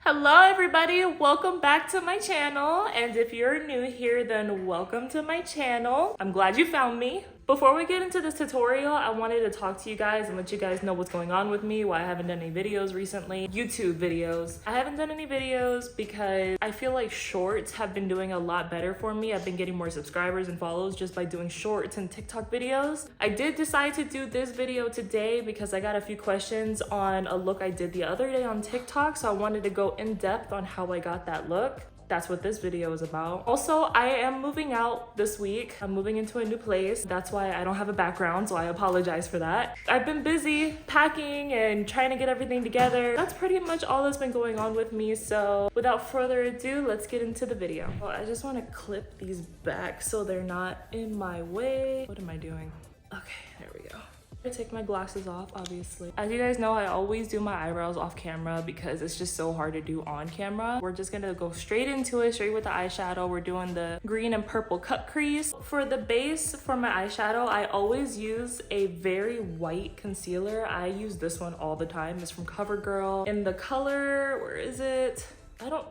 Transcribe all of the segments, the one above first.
Hello everybody, welcome back to my channel, and if you're new here then welcome to my channel. I'm glad you found me. Before we get into this tutorial, I wanted to talk to you guys and let you guys know what's going on with me, why I haven't done any videos recently. YouTube videos. I haven't done any videos because I feel like shorts have been doing a lot better for me. I've been getting more subscribers and follows just by doing shorts and TikTok videos. I did decide to do this video today because I got a few questions on a look I did the other day on TikTok, so I wanted to go in depth on how I got that look. That's what this video is about. Also, I am moving out this week. I'm moving into a new place. That's why I don't have a background, so I apologize for that. I've been busy packing and trying to get everything together. That's pretty much all that's been going on with me. So without further ado, let's get into the video. Well, I just want to clip these back so they're not in my way. What am I doing? Okay, there we go. I take my glasses off, obviously. As you guys know, I always do my eyebrows off camera because it's just so hard to do on camera. We're just gonna go straight into it, straight with the eyeshadow. We're doing the green and purple cut crease. For the base for my eyeshadow, I always use a very white concealer. I use this one all the time. It's from CoverGirl. In the color, where is it? Oh,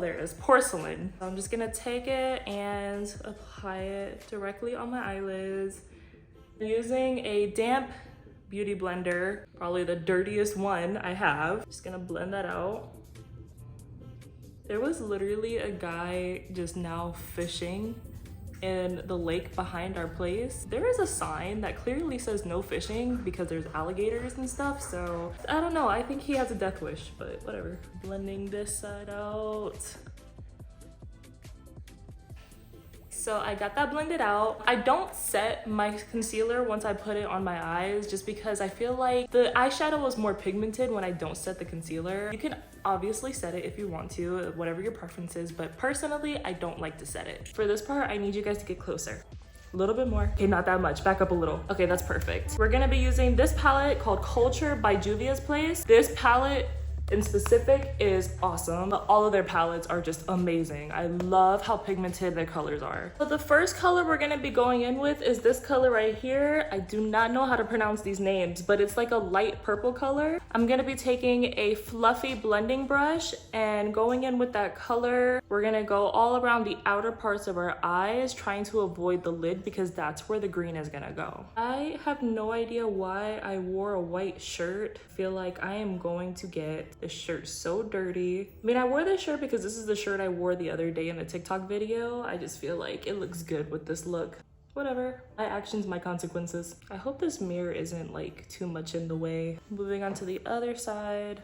there it is, Porcelain. I'm just gonna take it and apply it directly on my eyelids. I'm using a damp beauty blender, probably the dirtiest one I have. Just gonna blend that out. There was literally a guy just now fishing in the lake behind our place. There is a sign that clearly says no fishing because there's alligators and stuff, so I don't know, I think he has a death wish, but whatever. Blending this side out. So I got that blended out. I don't set my concealer once I put it on my eyes just because I feel like the eyeshadow is more pigmented when I don't set the concealer. You can obviously set it if you want to, whatever your preference is, but personally, I don't like to set it. For this part, I need you guys to get closer. A little bit more. Okay, not that much. Back up a little. Okay, that's perfect. We're gonna be using this palette called Culture by Juvia's Place. This palette in specific is awesome. All of their palettes are just amazing. I love how pigmented their colors are. So the first color we're gonna be going in with is this color right here. I do not know how to pronounce these names, but it's like a light purple color. I'm gonna be taking a fluffy blending brush and going in with that color. We're gonna go all around the outer parts of our eyes, trying to avoid the lid because that's where the green is gonna go. I have no idea why I wore a white shirt. I feel like I am going to get this shirt so dirty. I mean, I wore this shirt because this is the shirt I wore the other day in the TikTok video. I just feel like it looks good with this look. Whatever. My actions, my consequences. I hope this mirror isn't like too much in the way. Moving on to the other side.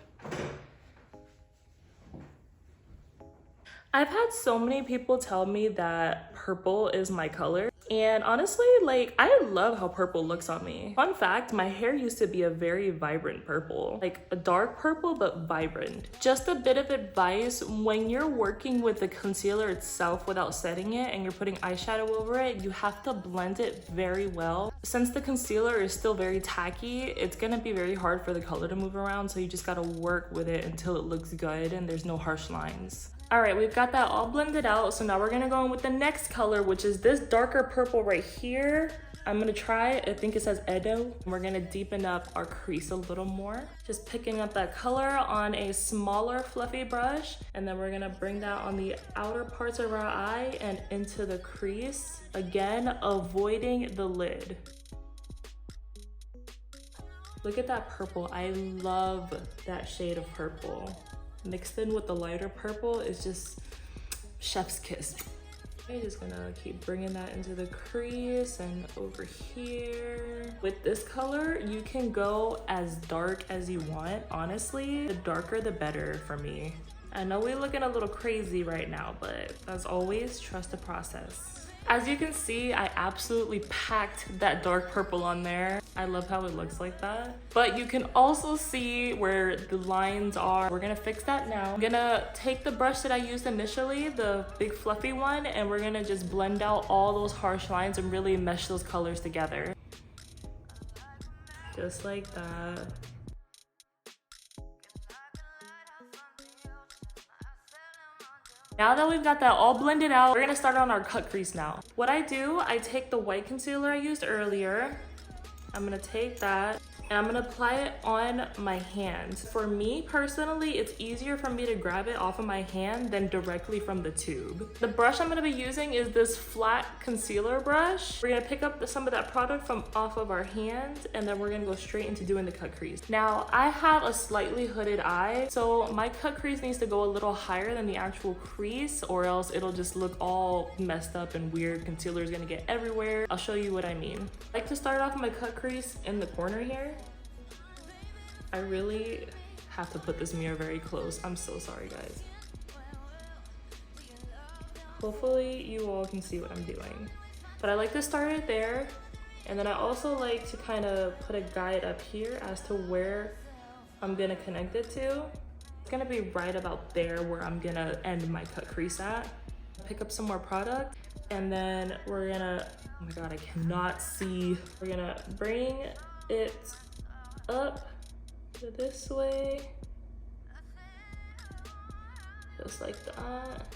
I've had so many people tell me that purple is my color. And honestly, like, I love how purple looks on me. Fun fact, my hair used to be a very vibrant purple, like a dark purple, but vibrant. Just a bit of advice, when you're working with the concealer itself without setting it and you're putting eyeshadow over it, you have to blend it very well. Since the concealer is still very tacky, it's gonna be very hard for the color to move around, so you just gotta work with it until it looks good and there's no harsh lines. All right, we've got that all blended out. So now we're gonna go in with the next color, which is this darker purple right here. I'm gonna try it. I think it says Edo. We're gonna deepen up our crease a little more. Just picking up that color on a smaller fluffy brush. And then we're gonna bring that on the outer parts of our eye and into the crease. Again, avoiding the lid. Look at that purple. I love that shade of purple. Mixed in with the lighter purple is just chef's kiss. I'm just gonna keep bringing that into the crease and over here. With this color, you can go as dark as you want. Honestly, the darker the better for me. I know we're looking a little crazy right now, but as always, trust the process. As you can see, I absolutely packed that dark purple on there. I love how it looks like that. But you can also see where the lines are. We're gonna fix that now. I'm gonna take the brush that I used initially, the big fluffy one, and we're gonna just blend out all those harsh lines and really mesh those colors together. Just like that. Now that we've got that all blended out, we're gonna start on our cut crease now. What I do, I take the white concealer I used earlier. I'm gonna take that and I'm gonna apply it on my hand. For me personally, it's easier for me to grab it off of my hand than directly from the tube. The brush I'm gonna be using is this flat concealer brush. We're gonna pick up some of that product from off of our hand, and then we're gonna go straight into doing the cut crease. Now, I have a slightly hooded eye, so my cut crease needs to go a little higher than the actual crease, or else it'll just look all messed up and weird. Concealer is gonna get everywhere. I'll show you what I mean. I like to start off my cut crease in the corner here. I really have to put this mirror very close. I'm so sorry, guys. Hopefully you all can see what I'm doing. But I like to start it there. And then I also like to kind of put a guide up here as to where I'm gonna connect it to. It's gonna be right about there where I'm gonna end my cut crease at. Pick up some more product, and then we're gonna, oh my God, I cannot see. We're gonna bring it up this way, just like that.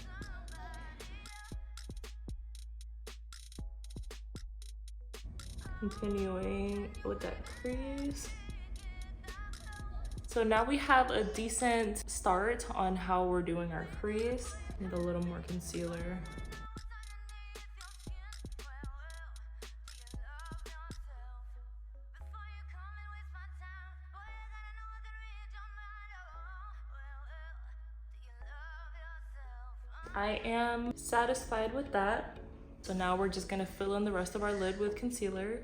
Continuing with that crease. So now we have a decent start on how we're doing our crease. Need a little more concealer. I am satisfied with that. So now we're just gonna fill in the rest of our lid with concealer.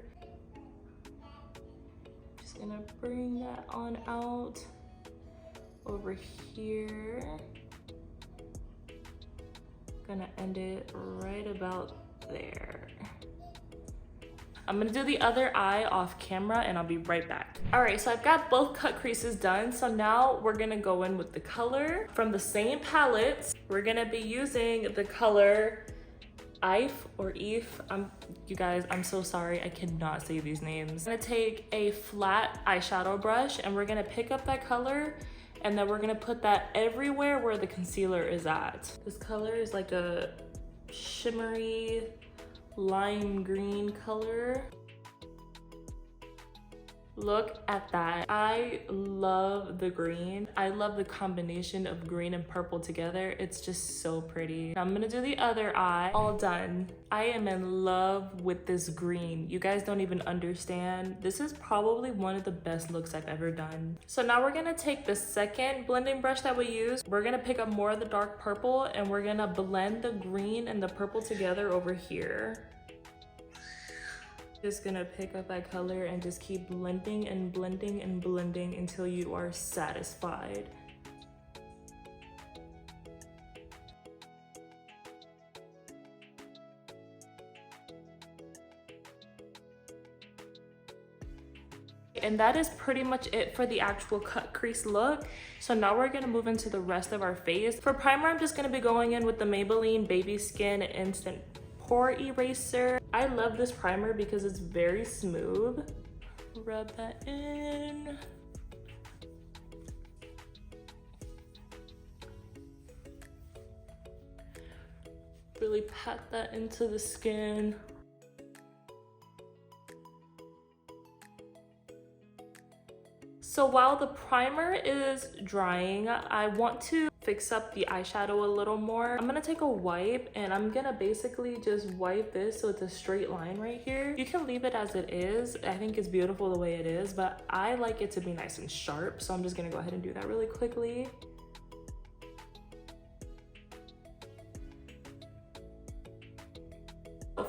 Just gonna bring that on out over here. Gonna end it right about there. I'm gonna do the other eye off camera and I'll be right back. All right, so I've got both cut creases done. So now we're gonna go in with the color from the same palette. We're gonna be using the color If or Eve. You guys, I'm so sorry, I cannot say these names. I'm gonna take a flat eyeshadow brush and we're gonna pick up that color, and then we're gonna put that everywhere where the concealer is at. This color is like a shimmery lime green color. Look at that. I love the green. I love the combination of green and purple together. It's just so pretty. Now I'm gonna do the other eye. All done. I am in love with this green. You guys don't even understand. This is probably one of the best looks I've ever done. So now we're gonna take the second blending brush that we used. We're gonna pick up more of the dark purple and we're gonna blend the green and the purple together over here. Just gonna pick up that color and just keep blending and blending and blending until you are satisfied. And that is pretty much it for the actual cut crease look. So now we're gonna move into the rest of our face. For primer, I'm just gonna be going in with the Maybelline Baby Skin Instant Pore Eraser. I love this primer because it's very smooth. Rub that in. Really pat that into the skin. So while the primer is drying, I want to fix up the eyeshadow a little more. I'm gonna take a wipe and I'm gonna basically just wipe this so it's a straight line right here. You can leave it as it is. I think it's beautiful the way it is, but I like it to be nice and sharp. So I'm just gonna go ahead and do that really quickly.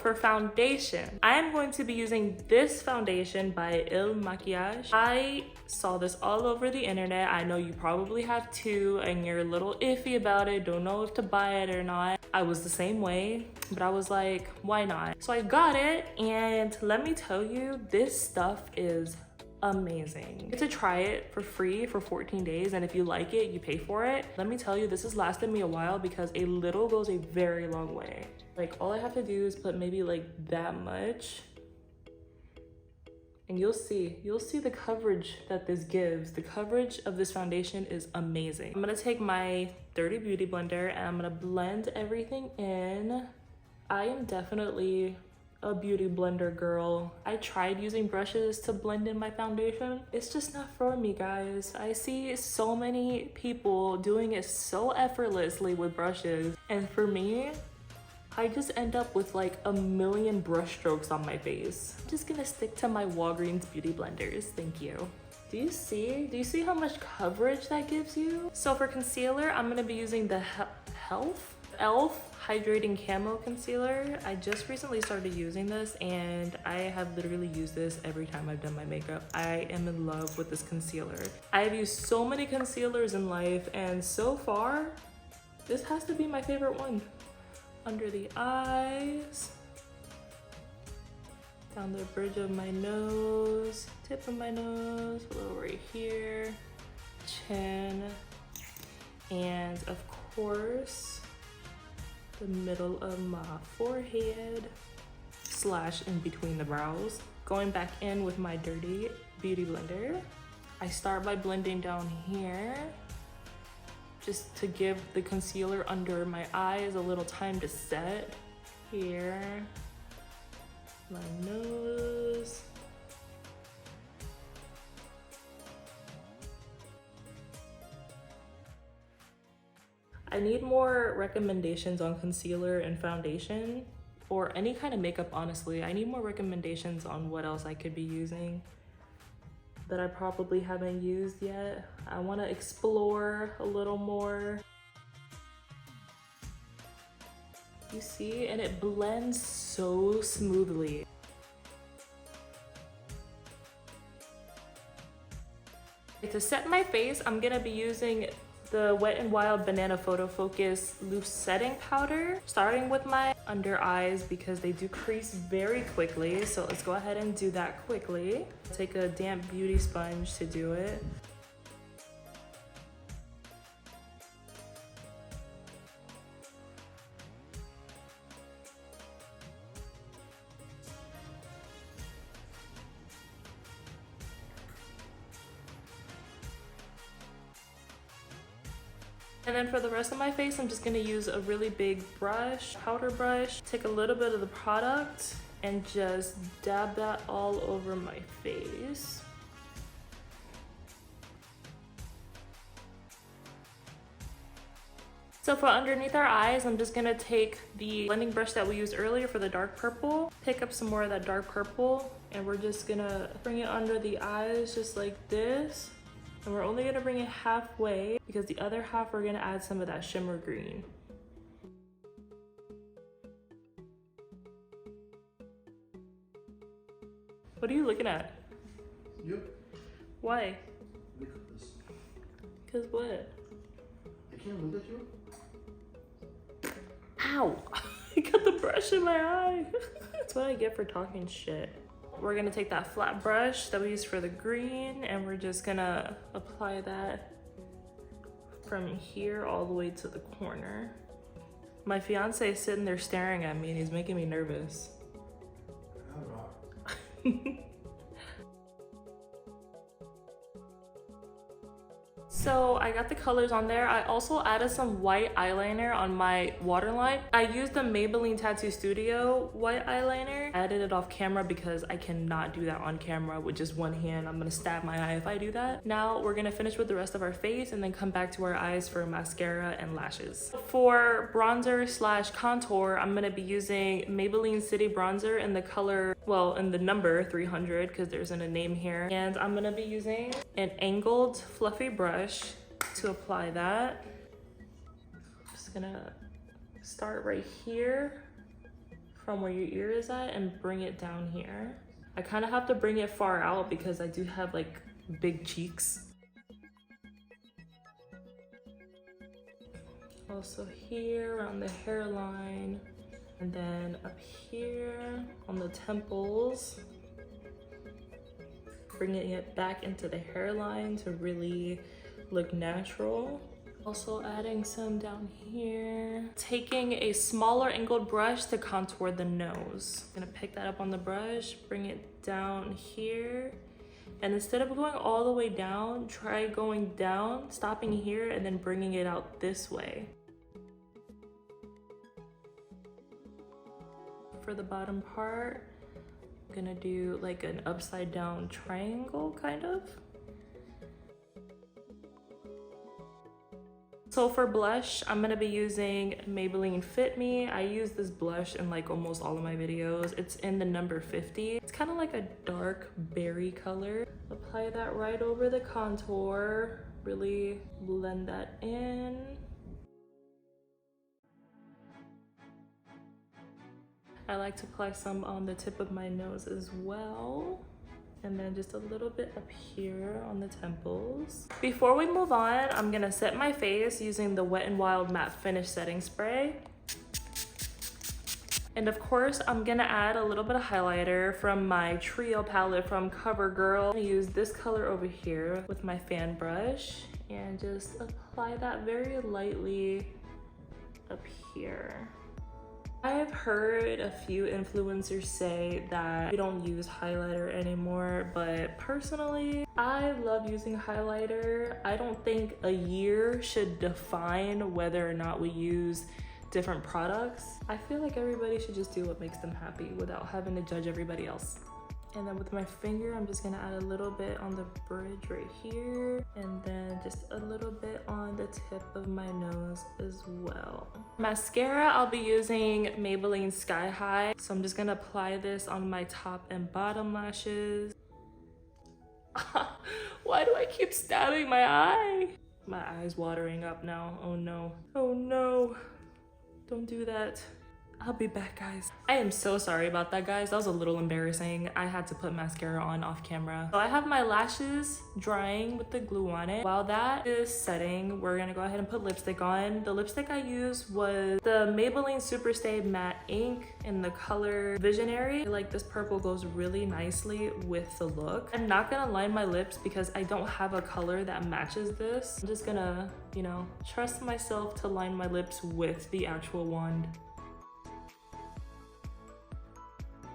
For foundation, I am going to be using this foundation by Il Makiage. I saw this all over the internet. I know you probably have too, and you're a little iffy about it, don't know if to buy it or not. I was the same way, but I was like, why not? So I got it, and let me tell you, this stuff is amazing. You get to try it for free for 14 days, and if you like it, you pay for it. Let me tell you, this has lasted me a while because a little goes a very long way. Like, all I have to do is put maybe like that much, and you'll see the coverage that this gives. The coverage of this foundation is amazing. I'm gonna take my Dirty Beauty blender and I'm gonna blend everything in. I am definitely a beauty blender girl. I tried using brushes to blend in my foundation. It's just not for me, guys. I see so many people doing it so effortlessly with brushes, and for me, I just end up with like a million brush strokes on my face. I'm just gonna stick to my Walgreens beauty blenders. Thank you. Do you see how much coverage that gives you? So for concealer, I'm gonna be using the e.l.f. Hydrating Camo Concealer. I just recently started using this and I have literally used this every time I've done my makeup. I am in love with this concealer. I've used so many concealers in life and so far, this has to be my favorite one. Under the eyes, down the bridge of my nose, tip of my nose, a little right here, chin, and of course, the middle of my forehead / in between the brows. Going back in with my dirty beauty blender, I start by blending down here just to give the concealer under my eyes a little time to set. Here, my nose. I need more recommendations on concealer and foundation, or any kind of makeup, honestly. I need more recommendations on what else I could be using that I probably haven't used yet. I want to explore a little more. You see, and it blends so smoothly. To set my face, I'm gonna be using the Wet n Wild Banana Photo Focus Loose Setting Powder, starting with my under eyes because they do crease very quickly. So let's go ahead and do that quickly. Take a damp beauty sponge to do it. And then for the rest of my face, I'm just gonna use a really big brush, powder brush, take a little bit of the product and just dab that all over my face. So for underneath our eyes, I'm just gonna take the blending brush that we used earlier for the dark purple, pick up some more of that dark purple, and we're just gonna bring it under the eyes just like this. And we're only gonna bring it halfway because the other half we're gonna add some of that shimmer green. What are you looking at? You. Why? Look at this. Cause what? I can't look at you. Ow! I got the brush in my eye. That's what I get for talking shit. We're gonna take that flat brush that we used for the green and we're just gonna apply that from here all the way to the corner. My fiance is sitting there staring at me and he's making me nervous. So I got the colors on there. I also added some white eyeliner on my waterline. I used the Maybelline Tattoo Studio white eyeliner. I added it off camera because I cannot do that on camera with just one hand. I'm gonna stab my eye if I do that. Now we're gonna finish with the rest of our face and then come back to our eyes for mascara and lashes. For bronzer / contour, I'm gonna be using Maybelline City Bronzer in the color, well, in the number 300 because there isn't a name here. And I'm gonna be using an angled fluffy brush to apply that. I'm just gonna start right here from where your ear is at and bring it down here. I kind of have to bring it far out because I do have like big cheeks. Also here around the hairline and then up here on the temples. Bringing it back into the hairline to really look natural. Also adding some down here. Taking a smaller angled brush to contour the nose. I'm gonna pick that up on the brush, bring it down here. And instead of going all the way down, try going down, stopping here, and then bringing it out this way. for the bottom part. I'm gonna do like an upside down triangle kind of. So for blush, I'm gonna be using Maybelline Fit Me. I use this blush in like almost all of my videos. It's in the number 50. It's kind of like a dark berry color. Apply that right over the contour. Really blend that in. I like to apply some on the tip of my nose as well. And then just a little bit up here on the temples. Before we move on, I'm gonna set my face using the Wet n Wild Matte Finish Setting Spray. And of course, I'm gonna add a little bit of highlighter from my Trio palette from CoverGirl. I'm gonna use this color over here with my fan brush and just apply that very lightly up here. I've heard a few influencers say that we don't use highlighter anymore, but personally, I love using highlighter. I don't think a year should define whether or not we use different products. I feel like everybody should just do what makes them happy without having to judge everybody else. And then with my finger, I'm just gonna add a little bit on the bridge right here, and then just a little bit on the tip of my nose as well. Mascara, I'll be using Maybelline Sky High. So I'm just gonna apply this on my top and bottom lashes. Why do I keep stabbing my eye? My eye's watering up now. Oh no. Oh no. Don't do that. I'll be back, guys. I am so sorry about that, guys. That was a little embarrassing. I had to put mascara on off camera. So I have my lashes drying with the glue on it. While that is setting, we're gonna go ahead and put lipstick on. The lipstick I used was the Maybelline Superstay Matte Ink in the color Visionary. I feel like this purple goes really nicely with the look. I'm not gonna line my lips because I don't have a color that matches this. I'm just gonna, you know, trust myself to line my lips with the actual wand.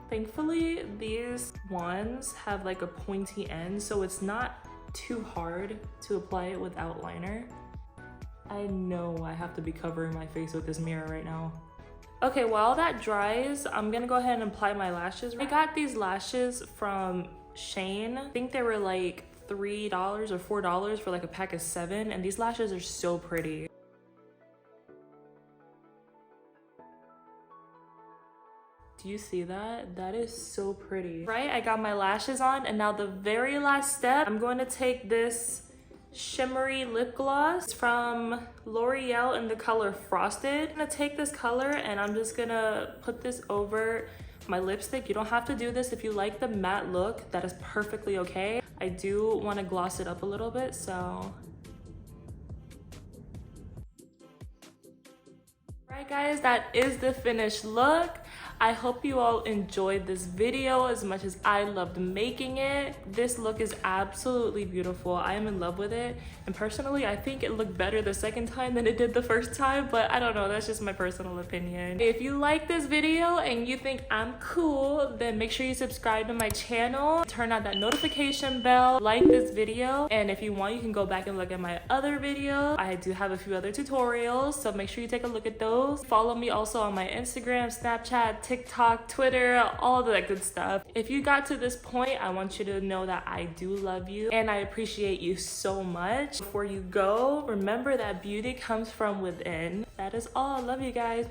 Thankfully, these wands have like a pointy end, so it's not too hard to apply it without liner. I know I have to be covering my face with this mirror right now. Okay, while that dries, I'm gonna go ahead and apply my lashes. I got these lashes from Shane. I think they were like $3 or $4 for like a pack of 7, and these lashes are so pretty. Do you see that? That is so pretty. Right, I got my lashes on, and now the very last step, I'm going to take this shimmery lip gloss from L'Oreal in the color Frosted. I'm gonna take this color and I'm just gonna put this over my lipstick. You don't have to do this. If you like the matte look, that is perfectly okay. I do want to gloss it up a little bit, so. Alright guys, that is the finished look. I hope you all enjoyed this video as much as I loved making it. This look is absolutely beautiful. I am in love with it. And personally, I think it looked better the second time than it did the first time, but I don't know, that's just my personal opinion. If you like this video and you think I'm cool, then make sure you subscribe to my channel, turn on that notification bell, like this video, and if you want, you can go back and look at my other videos. I do have a few other tutorials, so make sure you take a look at those. Follow me also on my Instagram, Snapchat, TikTok, Twitter, all that good stuff. If you got to this point, I want you to know that I do love you and I appreciate you so much. Before you go, remember that beauty comes from within. That is all. Love you guys.